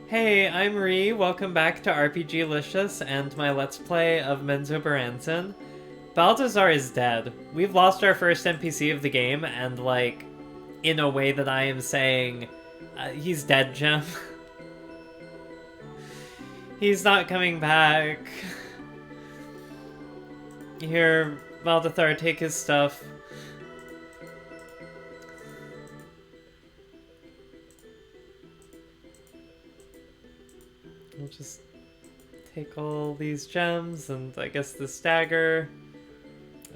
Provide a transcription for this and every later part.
Hey, I'm Ree. Welcome back to RPGlicious and my Let's Play of Menzoberranzan. Baldassar is dead. We've lost our first NPC of the game, and, like, in a way that I am saying, he's dead, Gem. He's not coming back. Here, Baldassar, take his stuff. We'll just take all these gems and I guess this dagger.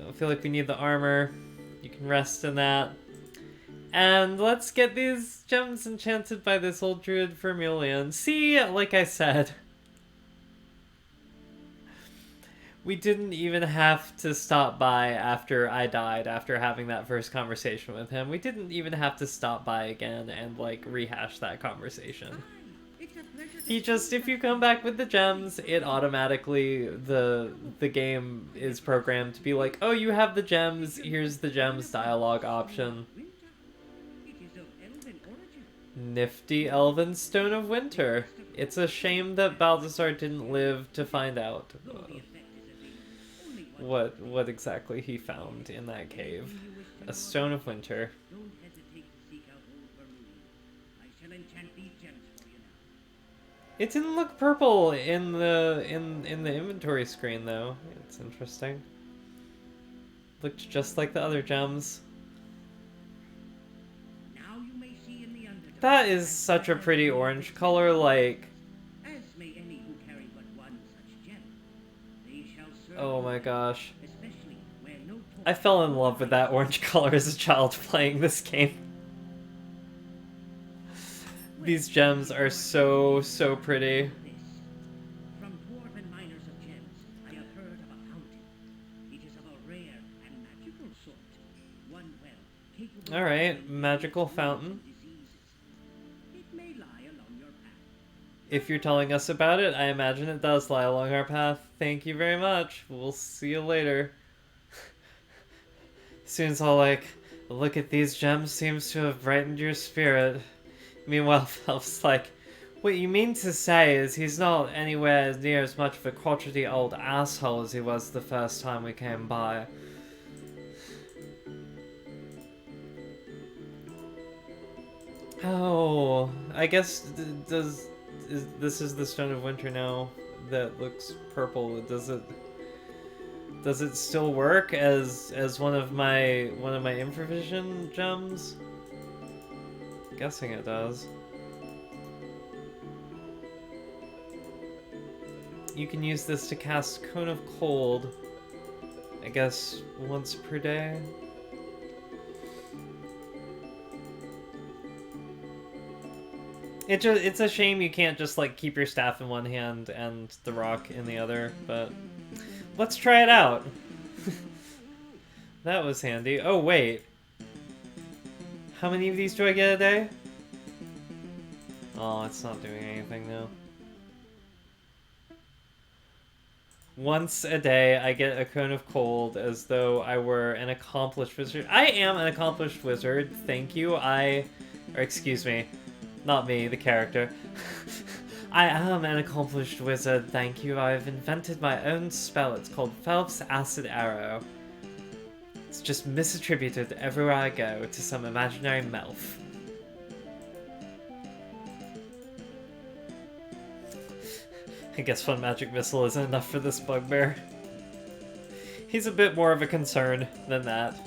I feel like we need the armor. You can rest in that. And let's get these gems enchanted by this old druid Vermilion. See, like I said, we didn't even have to stop by after I died, after having that first conversation with him. We didn't even have to stop by again and, like, rehash that conversation. He just, if you come back with the gems, it automatically, the game is programmed to be like, oh, you have the gems, here's the gems dialogue option. Nifty Elven Stone of Winter. It's a shame that Baldassar didn't live to find out what exactly he found in that cave. A Stone of Winter. It didn't look purple in the inventory screen though. It's interesting. Looked just like the other gems. That is such a pretty orange color, like... Oh my gosh. I fell in love with that orange color as a child playing this game. These gems are so pretty. Alright, magical fountain. If you're telling us about it, I imagine it does lie along our path. Thank you very much. We'll see you later. Soon as I'll, like, look at these gems seems to have brightened your spirit. Meanwhile, Phelps like, what you mean to say is he's not anywhere near as much of a crotchety old asshole as he was the first time we came by. Oh, I guess this is the Stone of Winter now that looks purple. Does it still work as one of my infravision gems? I'm guessing it does. You can use this to cast Cone of Cold, I guess once per day. It's a shame you can't just, like, keep your staff in one hand and the rock in the other, but let's try it out. That was handy. Oh, wait. How many of these do I get a day? Oh, it's not doing anything now. Once a day, I get a Cone of Cold as though I were an accomplished wizard. I am an accomplished wizard, thank you. Or excuse me, not me, the character. I am an accomplished wizard, thank you. I've invented my own spell. It's called Phelps Acid Arrow. It's just misattributed everywhere I go to some imaginary Melf. I guess one magic missile isn't enough for this bugbear. He's a bit more of a concern than that.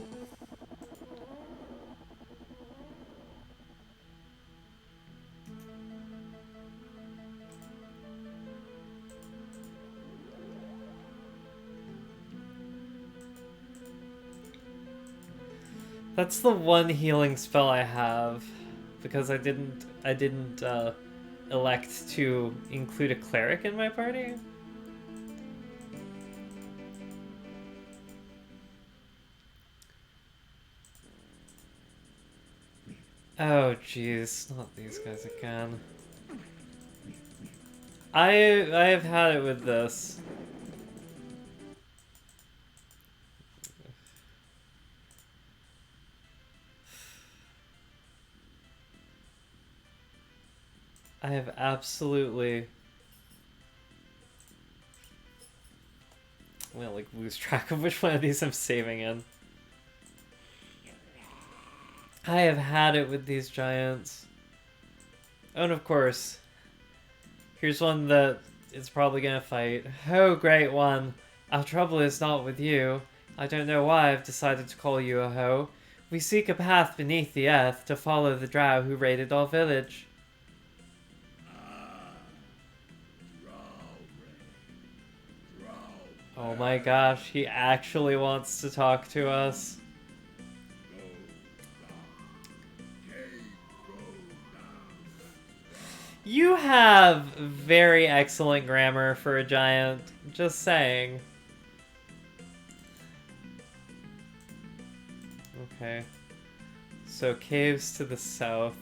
That's the one healing spell I have, because I didn't elect to include a cleric in my party. Oh jeez, not these guys again. I have had it with this. I have absolutely... I'm gonna like lose track of which one of these I'm saving in. I have had it with these giants. Oh, and of course, here's one that is probably gonna fight. Oh, great one. Our trouble is not with you. I don't know why I've decided to call you a hoe. We seek a path beneath the earth to follow the drow who raided our village. Oh my gosh, he actually wants to talk to us. You have very excellent grammar for a giant, just saying. Okay. So caves to the south.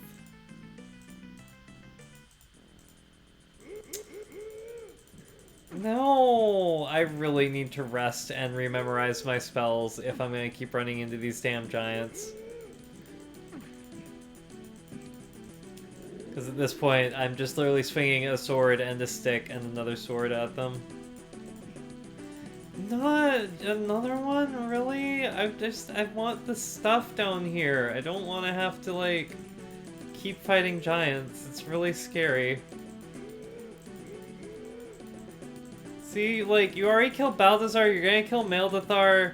No! I really need to rest and rememorize my spells if I'm gonna keep running into these damn giants. Because at this point, I'm just literally swinging a sword and a stick and another sword at them. Not another one? Really? I want the stuff down here. I don't want to have to, like, keep fighting giants. It's really scary. See, like, you already killed Baldassar, you're gonna kill Baldassar.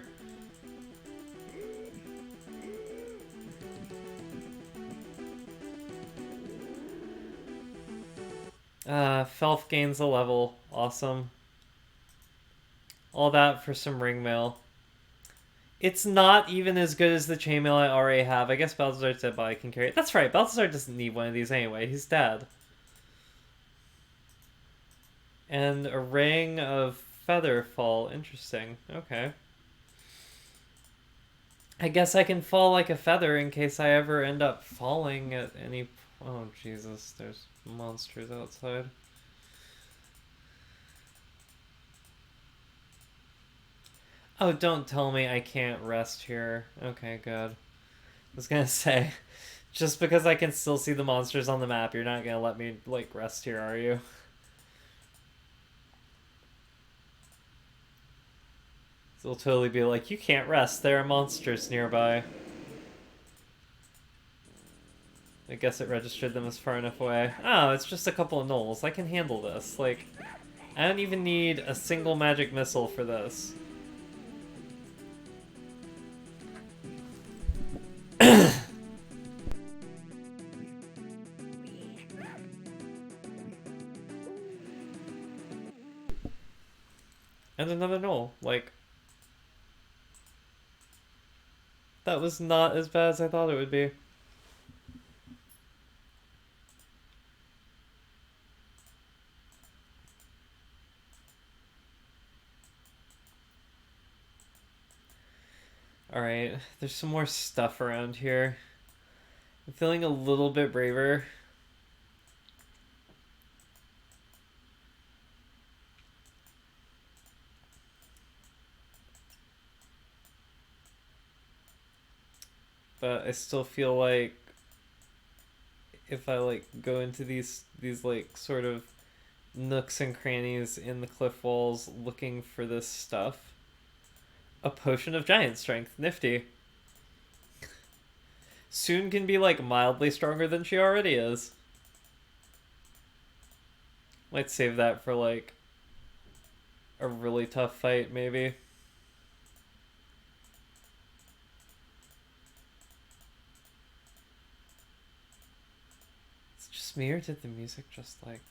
Felf gains a level. Awesome. All that for some ring mail. It's not even as good as the chainmail I already have. I guess Baldassar's dead, but I can carry it. That's right, Baldassar doesn't need one of these anyway. He's dead. And a ring of feather fall. Interesting. Okay. I guess I can fall like a feather in case I ever end up falling at any... Oh, Jesus. There's monsters outside. Oh, don't tell me I can't rest here. Okay, good. I was gonna say, just because I can still see the monsters on the map, you're not gonna let me, like, rest here, are you? It'll totally be like, you can't rest, there are monsters nearby. I guess it registered them as far enough away. Oh, it's just a couple of gnolls. I can handle this. Like, I don't even need a single magic missile for this. And another gnoll. Like, that was not as bad as I thought it would be. Alright, there's some more stuff around here. I'm feeling a little bit braver. But I still feel like if I like go into these like sort of nooks and crannies in the cliff walls looking for this stuff. A potion of giant strength. Nifty. Soon can be like mildly stronger than she already is. Might save that for like a really tough fight maybe. It's just me, or did the music just like...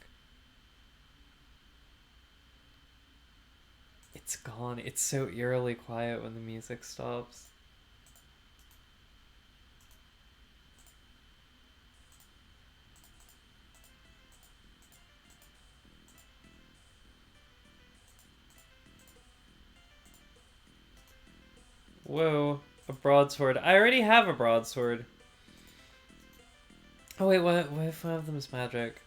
It's gone. It's so eerily quiet when the music stops. Whoa, a broadsword. I already have a broadsword. Oh wait, what if one of them is magic?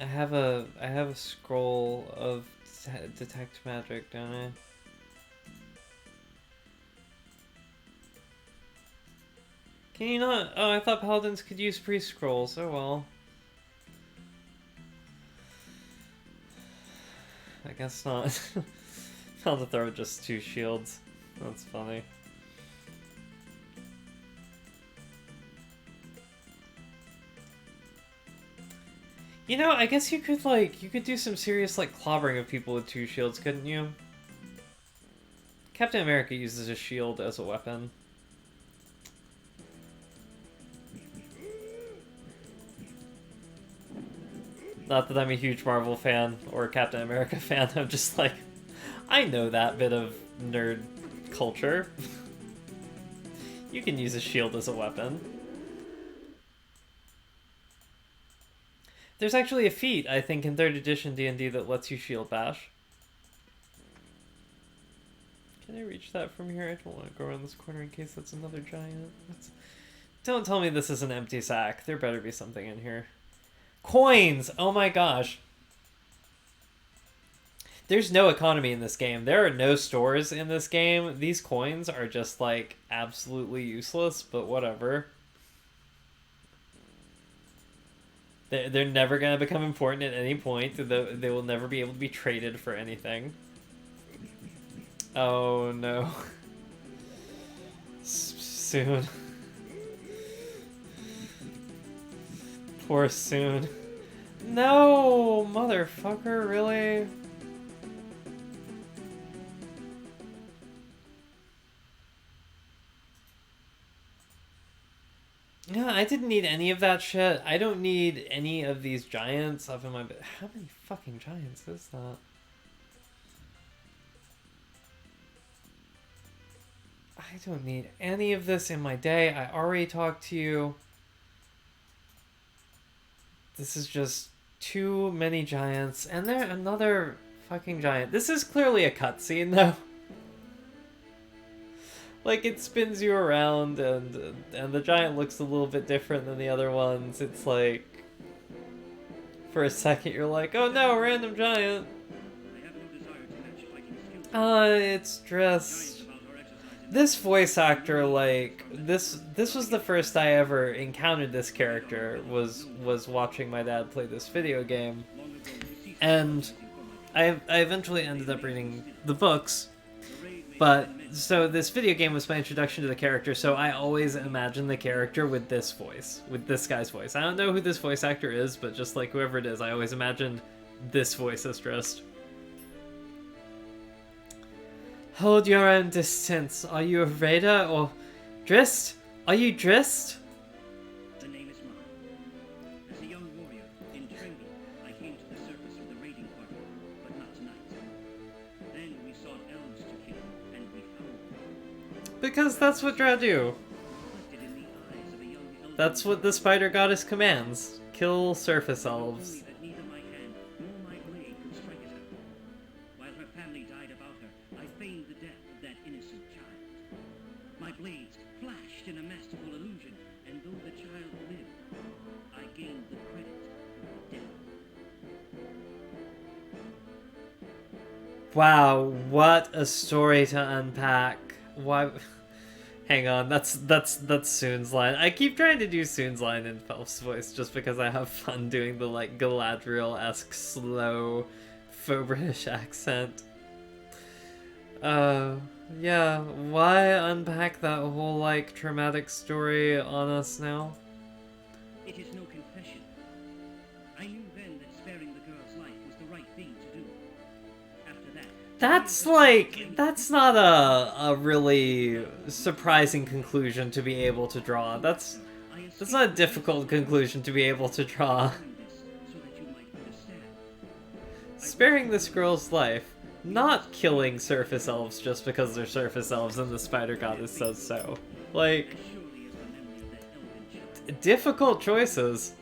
I have a scroll of detect magic, don't I? Can you not? Oh, I thought paladins could use priest scrolls. Oh well. I guess not. Found to throw just 2 shields. That's funny. You know, I guess you could do some serious, like, clobbering of people with 2 shields, couldn't you? Captain America uses a shield as a weapon. Not that I'm a huge Marvel fan or a Captain America fan, I'm just like, I know that bit of nerd culture. You can use a shield as a weapon. There's actually a feat, I think, in 3rd edition D&D that lets you shield bash. Can I reach that from here? I don't want to go around this corner in case that's another giant. Don't tell me this is an empty sack. There better be something in here. Coins! Oh my gosh. There's no economy in this game. There are no stores in this game. These coins are just, like, absolutely useless, but whatever. They're never going to become important at any point. They will never be able to be traded for anything. Oh no. Soon. Poor Soon. No, motherfucker, really? Yeah, I didn't need any of that shit. I don't need any of these giants up in my bed. How many fucking giants is that? I don't need any of this in my day. I already talked to you. This is just too many giants. And there another fucking giant. This is clearly a cutscene, though. Like, it spins you around, and the giant looks a little bit different than the other ones. It's like, for a second you're like, oh no, random giant. It's just... This voice actor, like, this was the first I ever encountered this character, was watching my dad play this video game. And I eventually ended up reading the books, but, so this video game was my introduction to the character, so I always imagine the character with this voice, with this guy's voice. I don't know who this voice actor is, but just like whoever it is, I always imagined this voice as Drist. Hold your own distance. Are you a raider or... Drist? Are you Drist? The name is mine. As a young warrior in training, I came to the surface of the raiding party, but not tonight. Then we saw elves to kill, and we found them. Because that's what Drow do. Reflected in the eyes of a young elf. That's what the spider goddess commands. Kill surface elves. Only that neither my hand nor my blade could strike at her. While her family died about her, I feigned the death of that innocent child. My blades flashed in a masterful illusion, and though the child lived, I gained the credit for her death. Wow, what a story to unpack. Why... Hang on, that's Soon's line. I keep trying to do Soon's line in Felph's voice just because I have fun doing the, like, Galadriel-esque, slow, faux British accent. Yeah, why unpack that whole, like, traumatic story on us now? It is no confession. I knew then that sparing the girl's life was the right thing to do. After that... That's not a really surprising conclusion to be able to draw. That's not a difficult conclusion to be able to draw. Sparing this girl's life, not killing surface elves just because they're surface elves and the spider goddess says so. Like, difficult choices.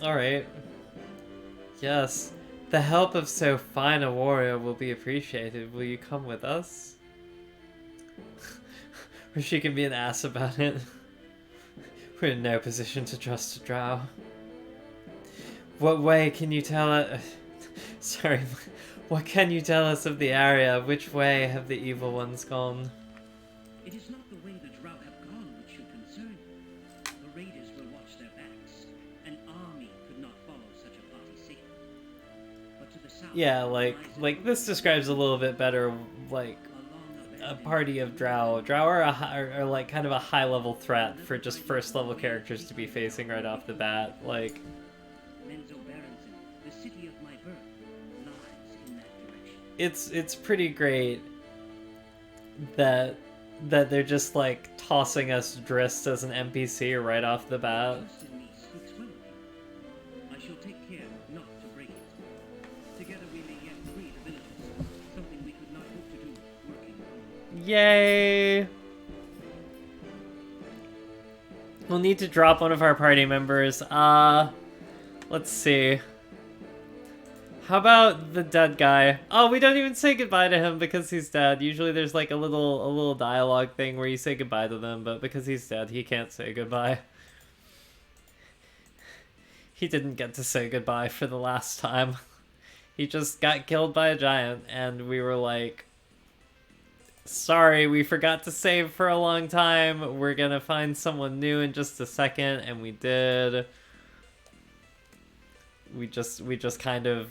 Alright. Yes. The help of so fine a warrior will be appreciated. Will you come with us? Or she can be an ass about it. We're in no position to trust a drow. What way can you tell us... Sorry, what can you tell us of the area? Which way have the evil ones gone? It is not the way the Drow have gone which should concern you. The raiders will watch their backs. An army could not follow such a party safely. But to the south, Yeah, like this describes a little bit better, like, a party of Drow. Drow are like kind of a high level threat for just first level characters to be facing right off the bat. Like, Menzoberranzan, the city of my birth, lies in that direction. it's pretty great that they're just like tossing us Drist as an NPC right off the bat. Trust in me speaks well of you. I shall take care not to break it. Together we may yet free the villagers, something we could not hope to do working alone. Yay! We'll need to drop one of our party members. Let's see. How about the dead guy? Oh, we don't even say goodbye to him because he's dead. Usually there's like a little dialogue thing where you say goodbye to them, but because he's dead, he can't say goodbye. He didn't get to say goodbye for the last time. He just got killed by a giant, and we were like, sorry, we forgot to save for a long time. We're gonna find someone new in just a second, and we did. We just kind of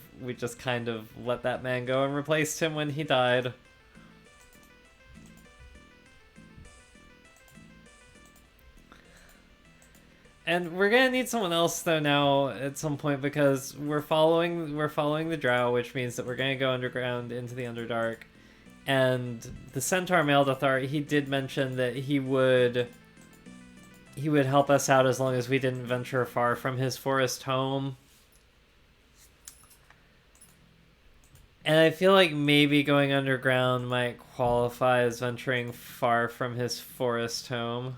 let that man go and replaced him when he died. And we're gonna need someone else though now at some point because we're following the Drow, which means that we're gonna go underground into the Underdark. And the Centaur Baldassar, he did mention that he would help us out as long as we didn't venture far from his forest home. And I feel like maybe going underground might qualify as venturing far from his forest home.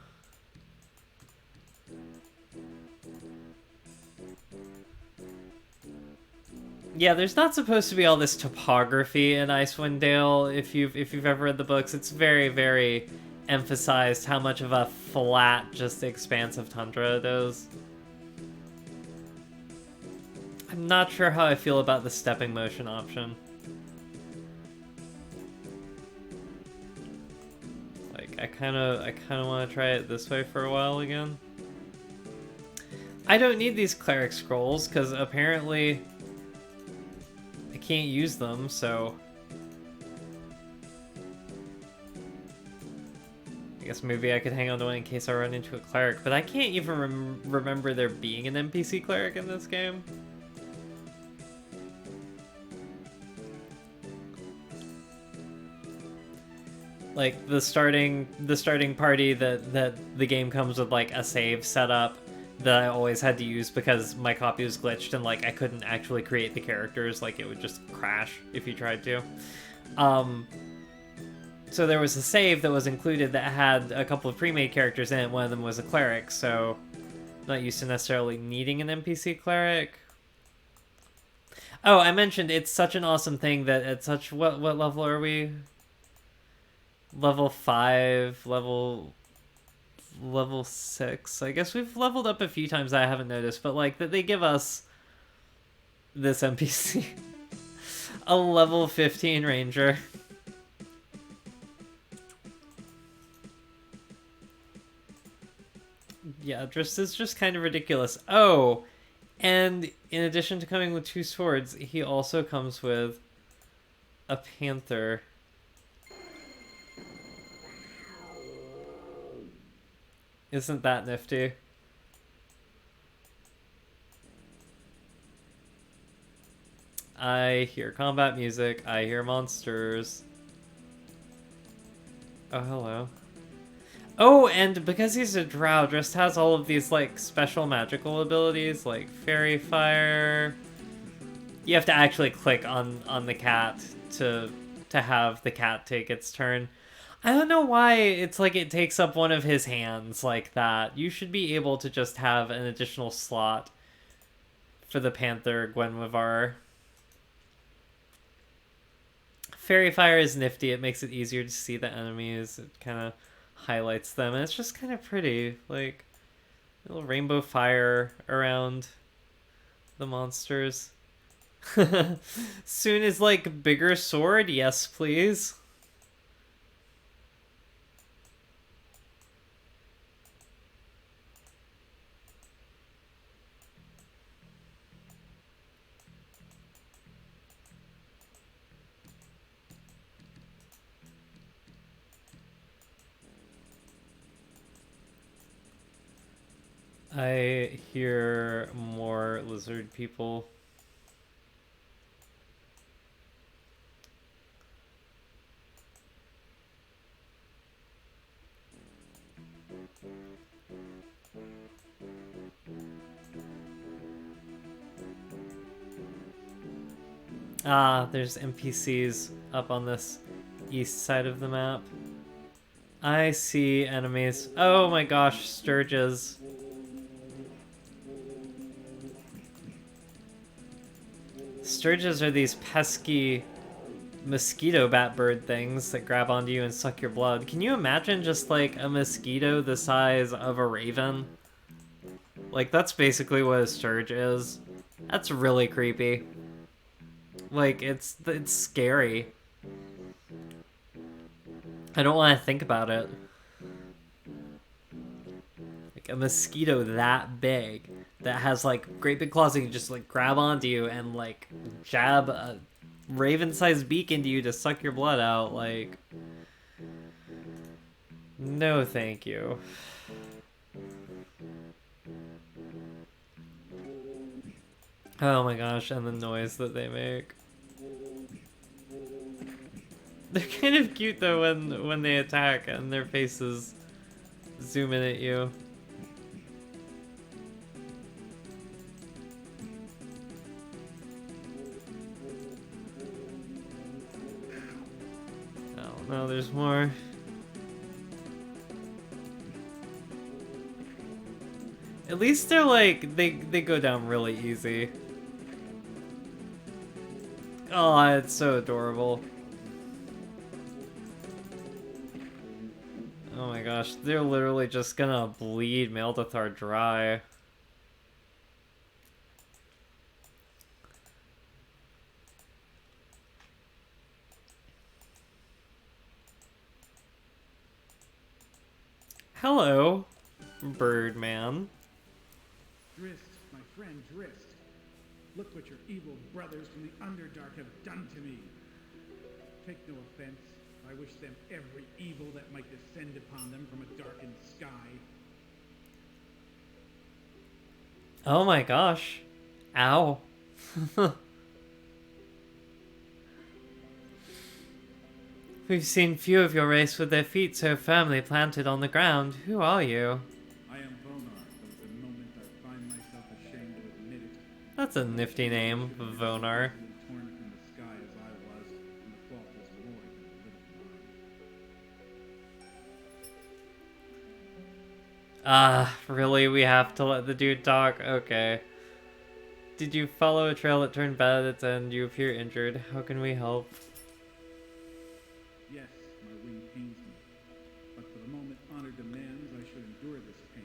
Yeah, there's not supposed to be all this topography in Icewind Dale. If you've ever read the books, it's very, very emphasized how much of a flat, just expanse of tundra it is. I'm not sure how I feel about the stepping motion option. Like, I kind of want to try it this way for a while again. I don't need these cleric scrolls because apparently I can't use them, so I guess maybe I could hang on to one in case I run into a cleric, but I can't even remember there being an NPC cleric in this game. Like the starting party that the game comes with like a save setup that I always had to use because my copy was glitched and like I couldn't actually create the characters, like it would just crash if you tried to. So there was a save that was included that had a couple of pre-made characters in it. One of them was a cleric, so I'm not used to necessarily needing an NPC cleric. Oh, I mentioned it's such an awesome thing that at such what level are we? Level 5, level 6. I guess we've leveled up a few times I haven't noticed, but like that they give us this NPC. A level 15 ranger. Yeah, Drist is just kind of ridiculous. Oh, and in addition to coming with 2 swords, he also comes with a panther. Isn't that nifty? I hear combat music. I hear monsters. Oh, hello. Oh, and because he's a drow, Drist has all of these, like, special magical abilities, like Fairy Fire. You have to actually click on the cat to have the cat take its turn. I don't know why it's like it takes up one of his hands like that. You should be able to just have an additional slot for the Panther Gwenwivar. Fairy Fire is nifty. It makes it easier to see the enemies. It kind of highlights them. And it's just kind of pretty. Like, a little rainbow fire around the monsters. Soon is like bigger sword. Yes, please. I hear more lizard people. Ah, there's NPCs up on this east side of the map. I see enemies. Oh my gosh, Sturges. Sturges are these pesky mosquito bat bird things that grab onto you and suck your blood. Can you imagine just like a mosquito the size of a raven? Like, that's basically what a sturge is. That's really creepy. Like, it's scary. I don't want to think about it. Like, a mosquito that big that has, like, great big claws that can just, like, grab onto you and, like, jab a raven-sized beak into you to suck your blood out. Like, no thank you. Oh my gosh, and the noise that they make. They're kind of cute though when they attack and their faces zoom in at you. Oh no, there's more. At least they're like, they go down really easy. Oh, it's so adorable. Oh my gosh, they're literally just gonna bleed Baldassar dry. Hello, Birdman. Drist, my friend Drist. Look what your evil brothers from the Underdark have done to me. Take no offense. I wish them every evil that might descend upon them from a darkened sky. Oh my gosh. Ow. We've seen few of your race with their feet so firmly planted on the ground. Who are you? I am Vonar, though at the moment I find myself ashamed to admit it. That's a nifty name, Vonar. Torn from the sky as I was, and the fault was more than a little mine. Ah, really? We have to let the dude talk? Okay. Did you follow a trail that turned bad at its end? You appear injured. How can we help? Yes, my wing pains me, but for the moment honor demands I should endure this pain.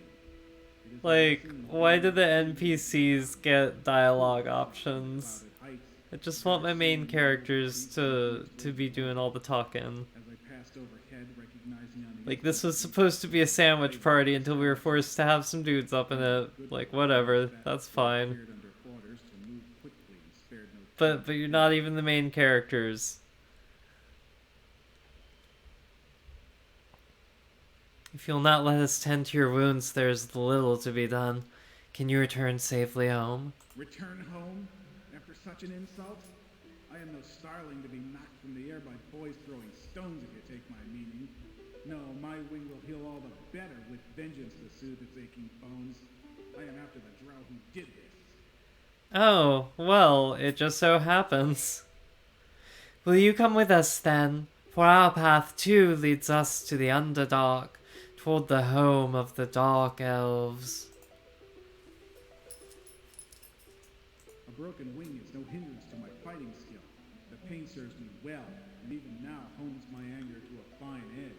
It is Like, unseen why pain do the that NPCs get dialogue options? clouded heights. I just want my main characters to be doing all the talking. As I passed overhead, recognizing on the Like, this was supposed to be a sandwich party until we were forced to have some dudes up in it. Like, whatever, that's fine. appeared under orders to move quickly and spared no But you're not even the main characters. If you'll not let us tend to your wounds, there's little to be done. Can you return safely home? Return home after such an insult? I am no starling to be knocked from the air by boys throwing stones, if you take my meaning. No, my wing will heal all the better with vengeance to soothe its aching bones. I am after the drow who did this. Oh, well, it just so happens. Will you come with us then? For our path too leads us to the Underdark, toward the home of the Dark Elves. A broken wing is no hindrance to my fighting skill. The pain serves me well, and even now hones my anger to a fine edge.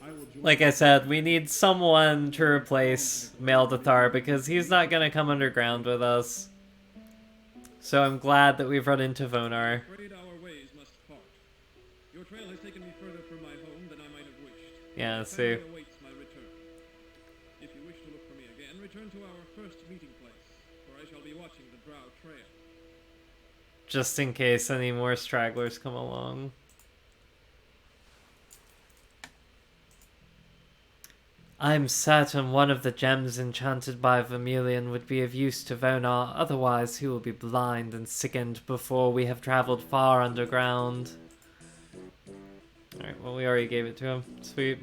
I will join Like I said, we need someone to replace Baldassar because he's not gonna come underground with us. So I'm glad that we've run into Vonar. Afraid our ways must part. Your trail has taken me further from my home than I might have wished. Yeah, My see. family awaits my return. If you wish to look for me again, return to our first meeting place, for I shall be watching the Drow Trail. Just in case any more stragglers come along. I'm certain one of the gems enchanted by Vermilion would be of use to Vonar, otherwise he will be blind and sickened before we have traveled far underground. Alright, well we already gave it to him. Sweet.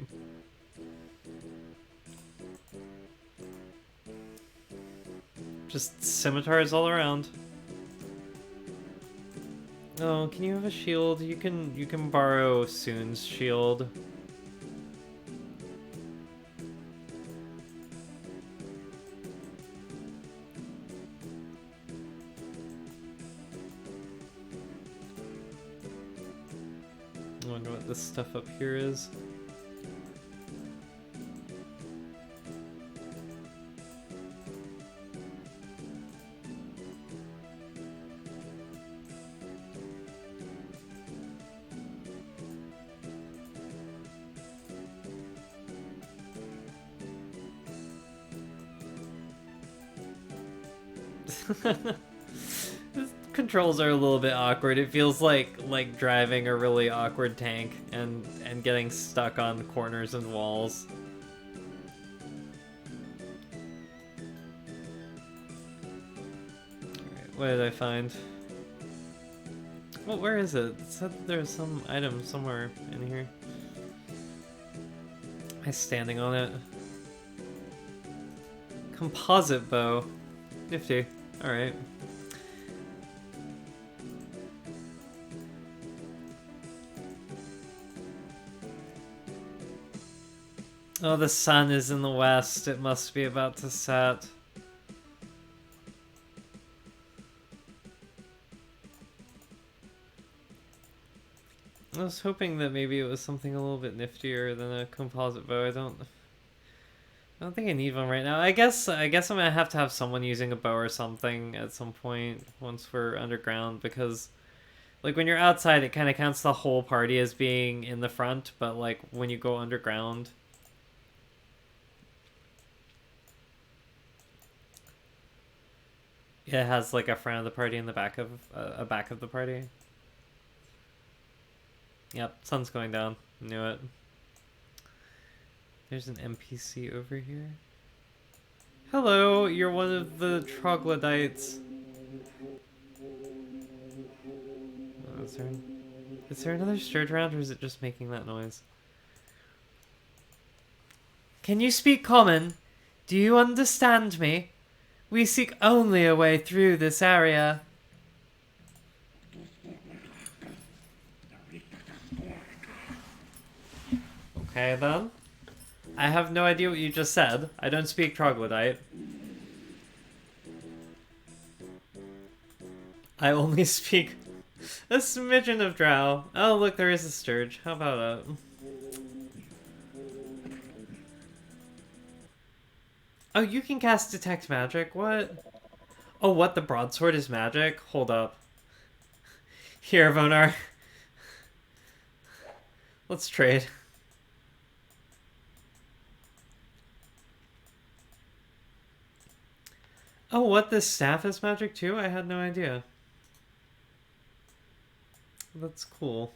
Just scimitars all around. Oh, can you have a shield? You can borrow Soon's shield. I wonder what this stuff up here is. The controls are a little bit awkward. It feels like driving a really awkward tank and getting stuck on corners and walls. Alright, what did I find? Well, where is it? It said there's some item somewhere in here. Am I standing on it? Composite bow. Nifty. Alright. Oh, the sun is in the west. It must be about to set. I was hoping that maybe it was something a little bit niftier than a composite bow. I don't think I need one right now. I guess I'm gonna have to have someone using a bow or something at some point once we're underground, because like when you're outside it kind of counts the whole party as being in the front, but like when you go underground, it has like a front of the party and the back of a back of the party. Yep, sun's going down. Knew it. There's an NPC over here. Hello, you're one of the troglodytes. Oh, is there another sturge around, or is it just making that noise? Can you speak common? Do you understand me? We seek only a way through this area. Okay then. I have no idea what you just said. I don't speak troglodyte. I only speak a smidgen of drow. Oh look, there is a sturge. How about that? Oh, you can cast detect magic? What? Oh, what? The broadsword is magic? Hold up. Here, Vonar. Let's trade. Oh, what? This staff is magic too? I had no idea. That's cool.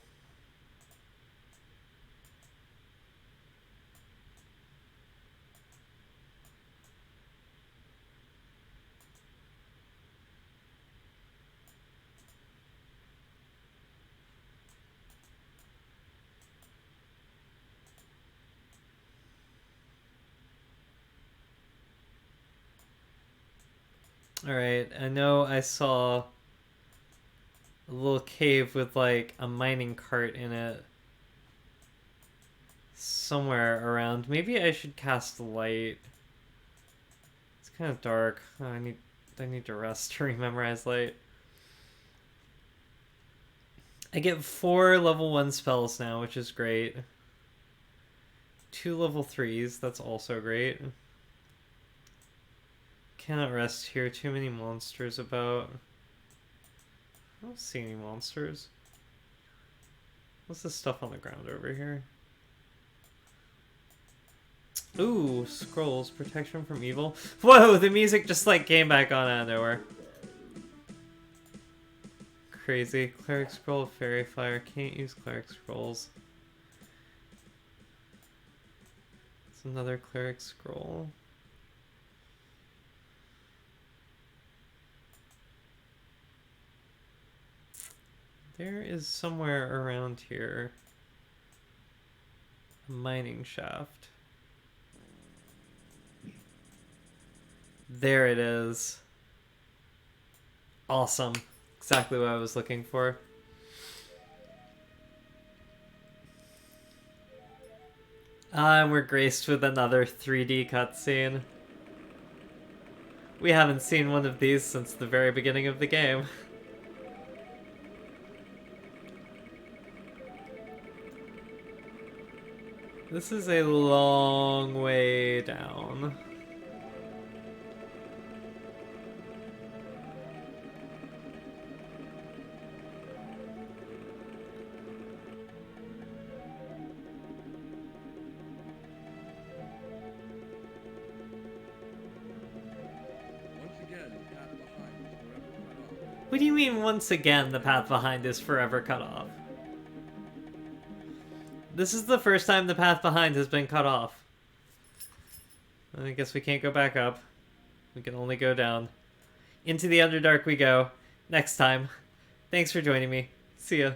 Alright, I know I saw a little cave with like a mining cart in it somewhere around. Maybe I should cast light. It's kind of dark. Oh, I need to rest to rememorize light. I get 4 level 1 spells now, which is great. 2 level 3s, that's also great. Cannot rest here, too many monsters about. I don't see any monsters. What's this stuff on the ground over here? Ooh, scrolls, protection from evil. Whoa, the music just like came back on out of nowhere. Crazy. Cleric scroll, fairy fire. Can't use cleric scrolls. It's another cleric scroll. There is somewhere around here a mining shaft. There it is. Awesome. Exactly what I was looking for. And we're graced with another 3D cutscene. We haven't seen one of these since the very beginning of the game. This is a long way down. What do you mean, once again, the path behind is forever cut off? This is the first time the path behind has been cut off. I guess we can't go back up. We can only go down. Into the Underdark we go. Next time. Thanks for joining me. See ya.